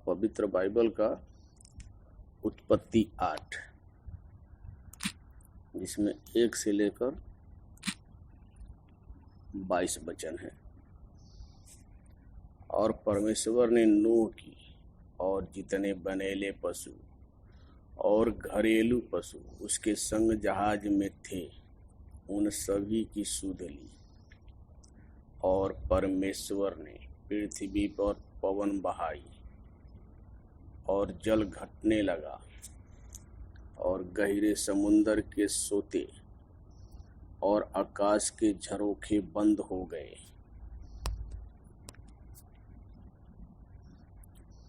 पवित्र बाइबल का उत्पत्ति 8, जिसमें 1 से लेकर 22 वचन है। और परमेश्वर ने नूह की और जितने बनेले पशु और घरेलू पशु उसके संग जहाज में थे उन सभी की सुध ली। और परमेश्वर ने पृथ्वी पर पवन बहाई और जल घटने लगा और गहरे समुंदर के सोते और आकाश के झरोखे बंद हो गए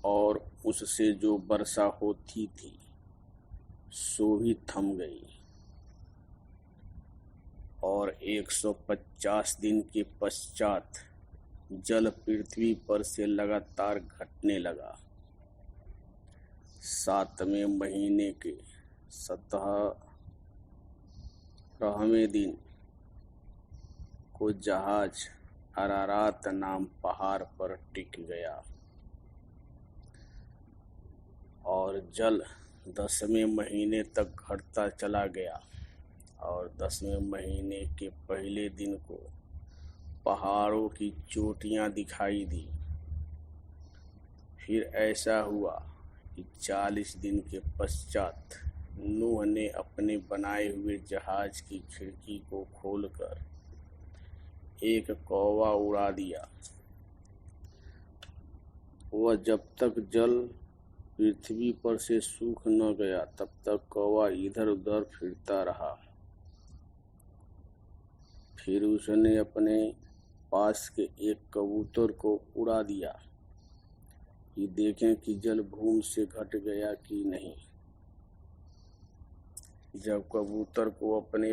और उससे जो वर्षा होती थी सो भी थम गई। और 150 दिन के पश्चात जल पृथ्वी पर से लगातार घटने लगा। 7वें महीने के 17वें दिन को जहाज अरारात नाम पहाड़ पर टिक गया और जल 10वें महीने तक घटता चला गया। और 10वें महीने के पहले दिन को पहाड़ों की चोटियां दिखाई दी। फिर ऐसा हुआ कि 40 दिन के पश्चात नूह ने अपने बनाए हुए जहाज की खिड़की को खोलकर एक कौवा उड़ा दिया। वह जब तक जल पृथ्वी पर से सूख न गया तब तक कौवा इधर उधर फिरता रहा। फिर उसने अपने पास के एक कबूतर को उड़ा दिया कि देखें कि जल भूमि से घट गया कि नहीं। जब कबूतर को अपने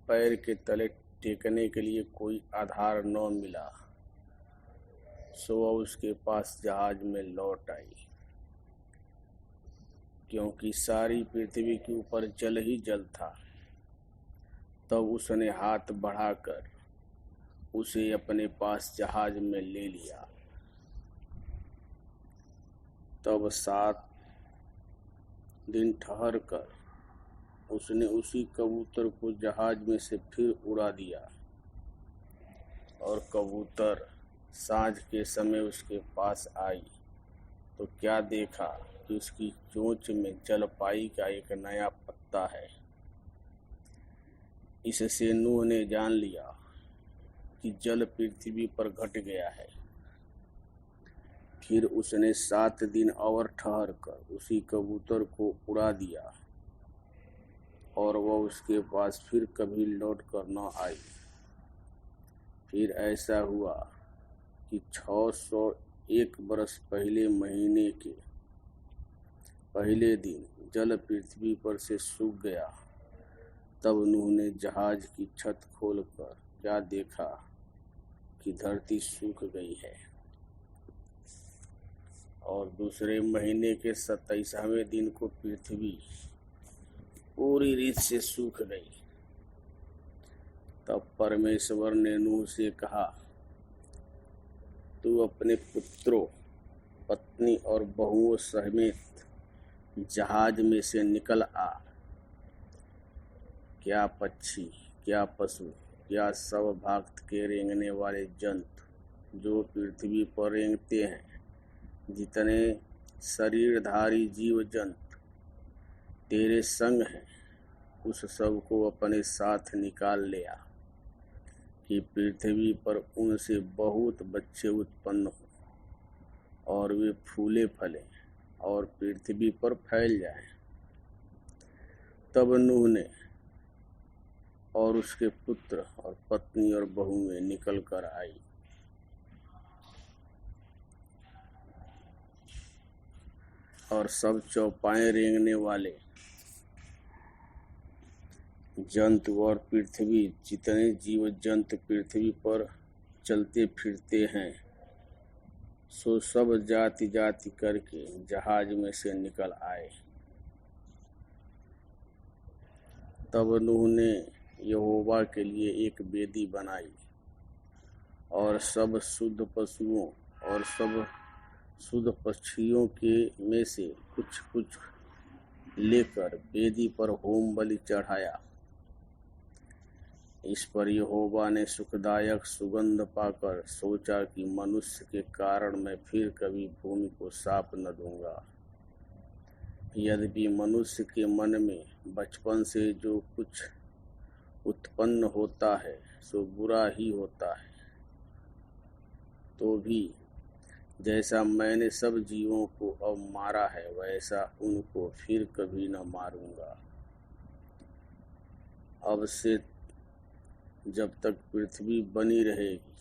पैर के तले टेकने के लिए कोई आधार न मिला सो वह उसके पास जहाज में लौट आई, क्योंकि सारी पृथ्वी के ऊपर जल ही जल था। तब उसने हाथ बढ़ाकर उसे अपने पास जहाज में ले लिया। तब 7 दिन ठहर कर उसने उसी कबूतर को जहाज में से फिर उड़ा दिया। और कबूतर सांझ के समय उसके पास आई तो क्या देखा कि उसकी चोंच में जलपाई का एक नया पत्ता है। इससे नूह ने जान लिया कि जल पृथ्वी पर घट गया है। फिर उसने 7 दिन और ठहर कर उसी कबूतर को उड़ा दिया और वह उसके पास फिर कभी लौट कर न आई। फिर ऐसा हुआ कि 601 बरस पहले महीने के पहले दिन जल पृथ्वी पर से सूख गया। तब नूह ने जहाज की छत खोलकर क्या देखा कि धरती सूख गई है। और दूसरे महीने के 27वें दिन को पृथ्वी पूरी रीत से सूख गई। तब परमेश्वर ने नूह से कहा, तू अपने पुत्रों, पत्नी और बहुओं समेत जहाज में से निकल आ। क्या पक्षी, क्या पशु, क्या सब भाग के रेंगने वाले जंतु जो पृथ्वी पर रेंगते हैं, जितने शरीरधारी जीव जंतु तेरे संग हैं, उस सब को अपने साथ निकाल ले आ कि पृथ्वी पर उनसे बहुत बच्चे उत्पन्न हो और वे फूले फले और पृथ्वी पर फैल जाएं। तब नूह ने और उसके पुत्र और पत्नी और बहुएं निकल कर आई। और सब चौपाएं रेंगने वाले जंतु और पृथ्वी जितने जीव जंतु पृथ्वी पर चलते फिरते हैं सो सब जाति जाति करके जहाज में से निकल आए। तब नूह ने यहोवा के लिए एक वेदी बनाई और सब शुद्ध पशुओं और सब शुद्ध पक्षियों के में से कुछ कुछ लेकर वेदी पर होम बलि चढ़ाया। इस पर यहोवा ने सुखदायक सुगंध पाकर सोचा कि मनुष्य के कारण मैं फिर कभी भूमि को शाप न दूंगा। यद्यपि मनुष्य के मन में बचपन से जो कुछ उत्पन्न होता है सो बुरा ही होता है, तो भी जैसा मैंने सब जीवों को अब मारा है वैसा उनको फिर कभी न मारूंगा। अब से जब तक पृथ्वी बनी रहेगी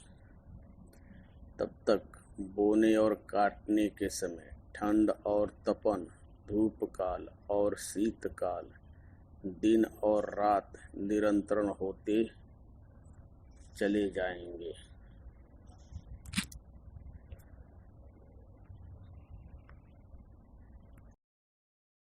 तब तक बोने और काटने के समय, ठंड और तपन, धूप काल और शीतकाल, दिन और रात निरंतर होते चले जाएंगे।